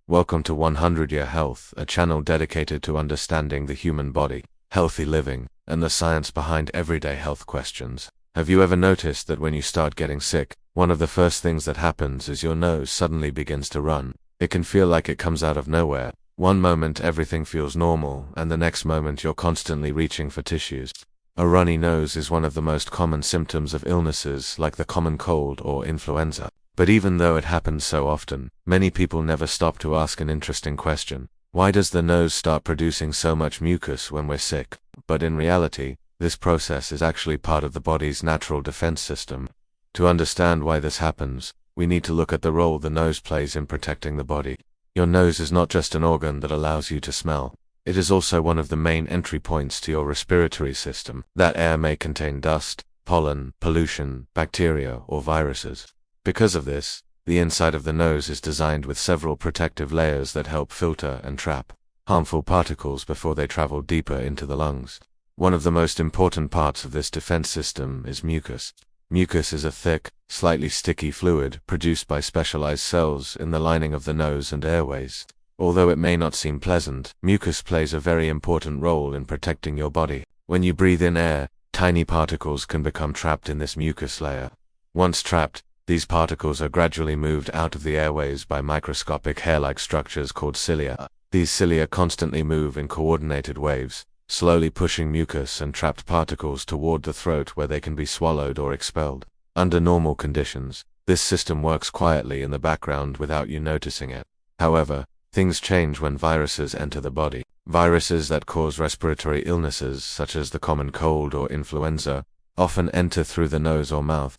Welcome to 100 Year Health, a channel dedicated to understanding the human body, healthy living, and the science behind everyday health questions. Have you ever noticed that when you start getting sick, one of the first things that happens is your nose suddenly begins to run? It can feel like it comes out of nowhere. One moment everything feels normal, and the next moment you're constantly reaching for tissues. A runny nose is one of the most common symptoms of illnesses like the common cold or influenza. But even though it happens so often, many people never stop to ask an interesting question. Why does the nose start producing so much mucus when we're sick? But in reality, this process is actually part of the body's natural defense system. To understand why this happens, we need to look at the role the nose plays in protecting the body. Your nose is not just an organ that allows you to smell. It is also one of the main entry points to your respiratory system. That air may contain dust, pollen, pollution, bacteria, or viruses. Because of this, the inside of the nose is designed with several protective layers that help filter and trap harmful particles before they travel deeper into the lungs. One of the most important parts of this defense system is mucus. Mucus is a thick, slightly sticky fluid produced by specialized cells in the lining of the nose and airways. Although it may not seem pleasant, mucus plays a very important role in protecting your body. When you breathe in air, tiny particles can become trapped in this mucus layer. Once trapped, these particles are gradually moved out of the airways by microscopic hair-like structures called cilia. These cilia constantly move in coordinated waves, slowly pushing mucus and trapped particles toward the throat where they can be swallowed or expelled. Under normal conditions, this system works quietly in the background without you noticing it. However, things change when viruses enter the body. Viruses that cause respiratory illnesses, such as the common cold or influenza, often enter through the nose or mouth.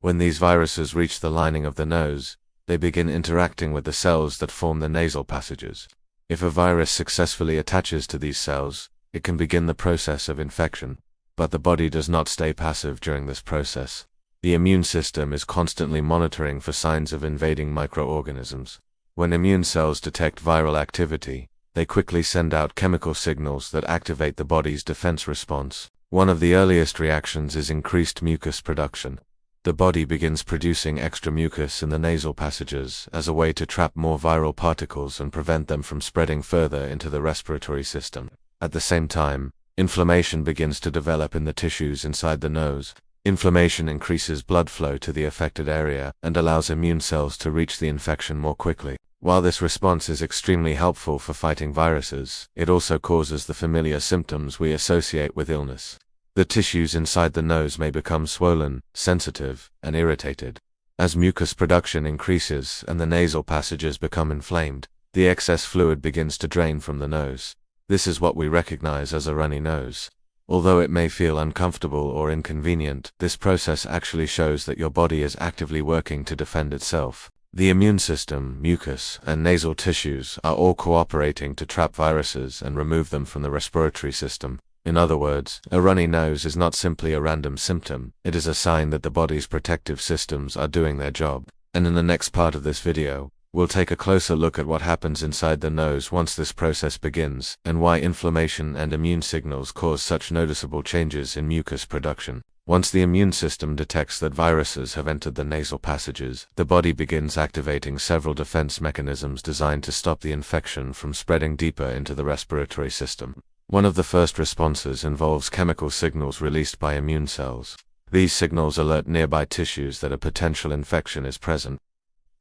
When these viruses reach the lining of the nose, they begin interacting with the cells that form the nasal passages. If a virus successfully attaches to these cells, it can begin the process of infection. But the body does not stay passive during this process. The immune system is constantly monitoring for signs of invading microorganisms. When immune cells detect viral activity, they quickly send out chemical signals that activate the body's defense response. One of the earliest reactions is increased mucus production. The body begins producing extra mucus in the nasal passages as a way to trap more viral particles and prevent them from spreading further into the respiratory system. At the same time, inflammation begins to develop in the tissues inside the nose. Inflammation increases blood flow to the affected area and allows immune cells to reach the infection more quickly. While this response is extremely helpful for fighting viruses, it also causes the familiar symptoms we associate with illness. The tissues inside the nose may become swollen, sensitive, and irritated. As mucus production increases and the nasal passages become inflamed, the excess fluid begins to drain from the nose. This is what we recognize as a runny nose. Although it may feel uncomfortable or inconvenient, this process actually shows that your body is actively working to defend itself. The immune system, mucus, and nasal tissues are all cooperating to trap viruses and remove them from the respiratory system. In other words, a runny nose is not simply a random symptom, it is a sign that the body's protective systems are doing their job. And in the next part of this video, we'll take a closer look at what happens inside the nose once this process begins, and why inflammation and immune signals cause such noticeable changes in mucus production. Once the immune system detects that viruses have entered the nasal passages, the body begins activating several defense mechanisms designed to stop the infection from spreading deeper into the respiratory system. One of the first responses involves chemical signals released by immune cells. These signals alert nearby tissues that a potential infection is present.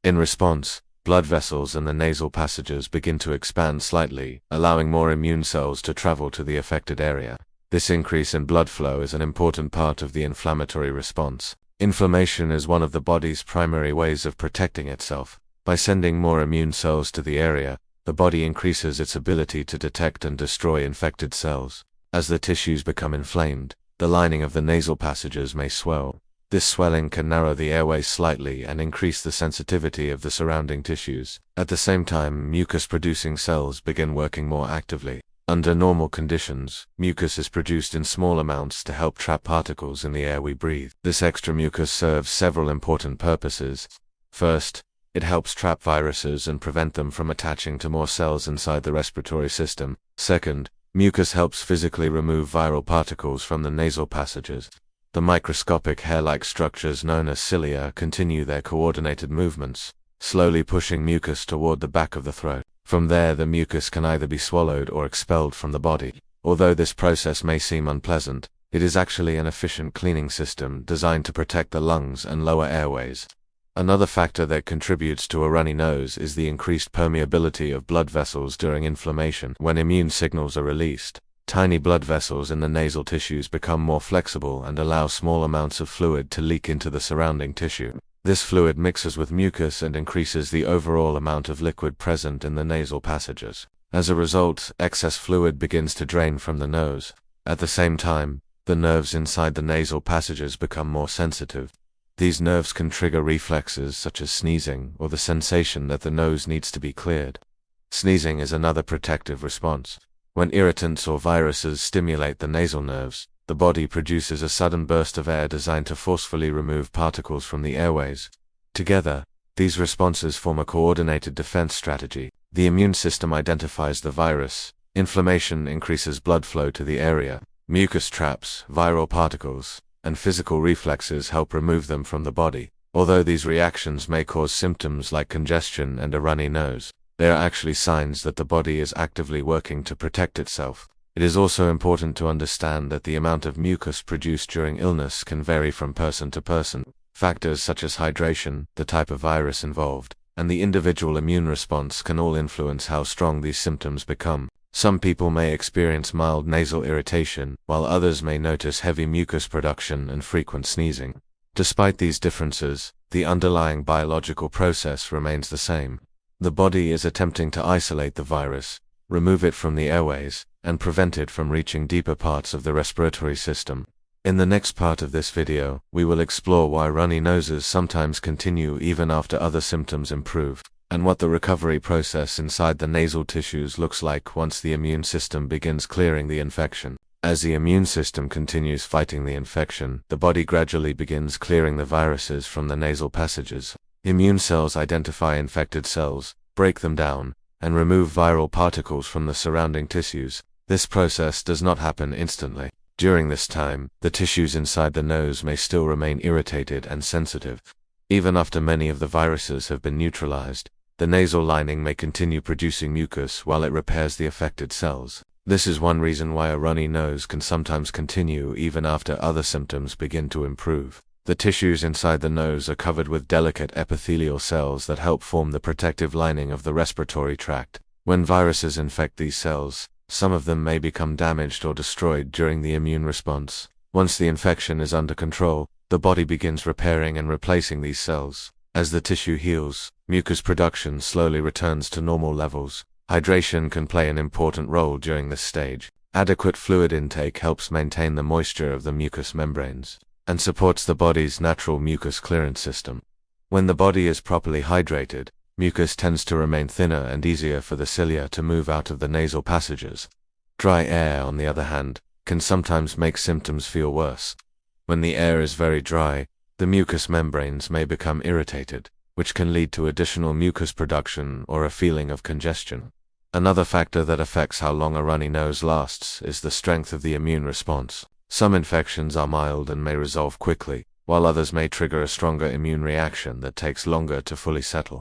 In response, blood vessels in the nasal passages begin to expand slightly, allowing more immune cells to travel to the affected area. This increase in blood flow is an important part of the inflammatory response. Inflammation is one of the body's primary ways of protecting itself. By sending more immune cells to the area, the body increases its ability to detect and destroy infected cells. As the tissues become inflamed, the lining of the nasal passages may swell. This swelling can narrow the airways slightly and increase the sensitivity of the surrounding tissues. At the same time, mucus-producing cells begin working more actively. Under normal conditions, mucus is produced in small amounts to help trap particles in the air we breathe. This extra mucus serves several important purposes. First, it helps trap viruses and prevent them from attaching to more cells inside the respiratory system. Second, mucus helps physically remove viral particles from the nasal passages. The microscopic hair-like structures known as cilia continue their coordinated movements. slowly pushing mucus toward the back of the throat. From there, the mucus can either be swallowed or expelled from the body. Although this process may seem unpleasant, it is actually an efficient cleaning system designed to protect the lungs and lower airways. Another factor that contributes to a runny nose is the increased permeability of blood vessels during inflammation. When immune signals are released, tiny blood vessels in the nasal tissues become more flexible and allow small amounts of fluid to leak into the surrounding tissue. This fluid mixes with mucus and increases the overall amount of liquid present in the nasal passages. As a result, excess fluid begins to drain from the nose. At the same time, the nerves inside the nasal passages become more sensitive. These nerves can trigger reflexes such as sneezing or the sensation that the nose needs to be cleared. Sneezing is another protective response. When irritants or viruses stimulate the nasal nerves, the body produces a sudden burst of air designed to forcefully remove particles from the airways. Together, these responses form a coordinated defense strategy. The immune system identifies the virus, inflammation increases blood flow to the area, mucus traps viral particles, and physical reflexes help remove them from the body. Although these reactions may cause symptoms like congestion and a runny nose, they are actually signs that the body is actively working to protect itself. It is also important to understand that the amount of mucus produced during illness can vary from person to person. Factors such as hydration, the type of virus involved, and the individual immune response can all influence how strong these symptoms become. Some people may experience mild nasal irritation, while others may notice heavy mucus production and frequent sneezing. Despite these differences, the underlying biological process remains the same. The body is attempting to isolate the virus, remove it from the airways, and prevent it from reaching deeper parts of the respiratory system. In the next part of this video, we will explore why runny noses sometimes continue even after other symptoms improve, and what the recovery process inside the nasal tissues looks like once the immune system begins clearing the infection. As the immune system continues fighting the infection, the body gradually begins clearing the viruses from the nasal passages. Immune cells identify infected cells, break them down, and remove viral particles from the surrounding tissues. This process does not happen instantly. During this time, the tissues inside the nose may still remain irritated and sensitive. Even after many of the viruses have been neutralized, the nasal lining may continue producing mucus while it repairs the affected cells. This is one reason why a runny nose can sometimes continue even after other symptoms begin to improve. The tissues inside the nose are covered with delicate epithelial cells that help form the protective lining of the respiratory tract. When viruses infect these cells, some of them may become damaged or destroyed during the immune response. Once the infection is under control, the body begins repairing and replacing these cells. As the tissue heals, mucus production slowly returns to normal levels. Hydration can play an important role during this stage. Adequate fluid intake helps maintain the moisture of the mucous membranes and supports the body's natural mucus clearance system. When the body is properly hydrated, mucus tends to remain thinner and easier for the cilia to move out of the nasal passages. Dry air, on the other hand, can sometimes make symptoms feel worse. When the air is very dry, the mucous membranes may become irritated, which can lead to additional mucus production or a feeling of congestion. Another factor that affects how long a runny nose lasts is the strength of the immune response. Some infections are mild and may resolve quickly, while others may trigger a stronger immune reaction that takes longer to fully settle.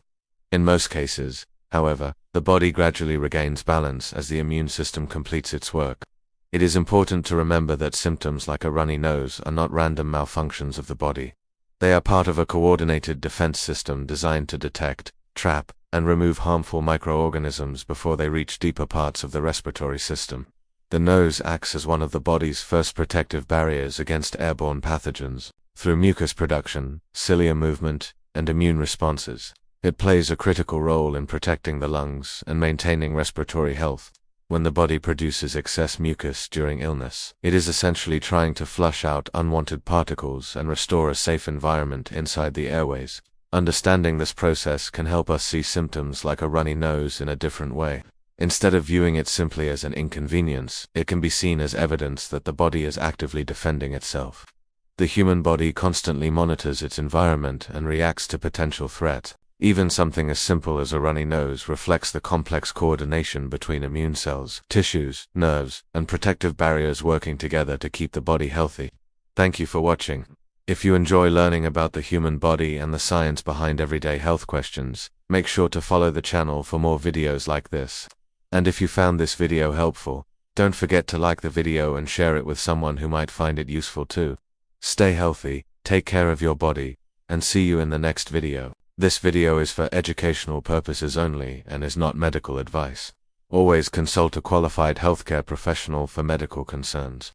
In most cases, however, the body gradually regains balance as the immune system completes its work. It is important to remember that symptoms like a runny nose are not random malfunctions of the body. They are part of a coordinated defense system designed to detect, trap, and remove harmful microorganisms before they reach deeper parts of the respiratory system. The nose acts as one of the body's first protective barriers against airborne pathogens. Through mucus production, cilia movement, and immune responses, it plays a critical role in protecting the lungs and maintaining respiratory health. When the body produces excess mucus during illness, it is essentially trying to flush out unwanted particles and restore a safe environment inside the airways. Understanding this process can help us see symptoms like a runny nose in a different way. Instead of viewing it simply as an inconvenience, it can be seen as evidence that the body is actively defending itself. The human body constantly monitors its environment and reacts to potential threat. Even something as simple as a runny nose reflects the complex coordination between immune cells, tissues, nerves, and protective barriers working together to keep the body healthy. Thank you for watching. If you enjoy learning about the human body and the science behind everyday health questions, make sure to follow the channel for more videos like this. And if you found this video helpful, don't forget to like the video and share it with someone who might find it useful too. Stay healthy, take care of your body, and see you in the next video. This video is for educational purposes only and is not medical advice. Always consult a qualified healthcare professional for medical concerns.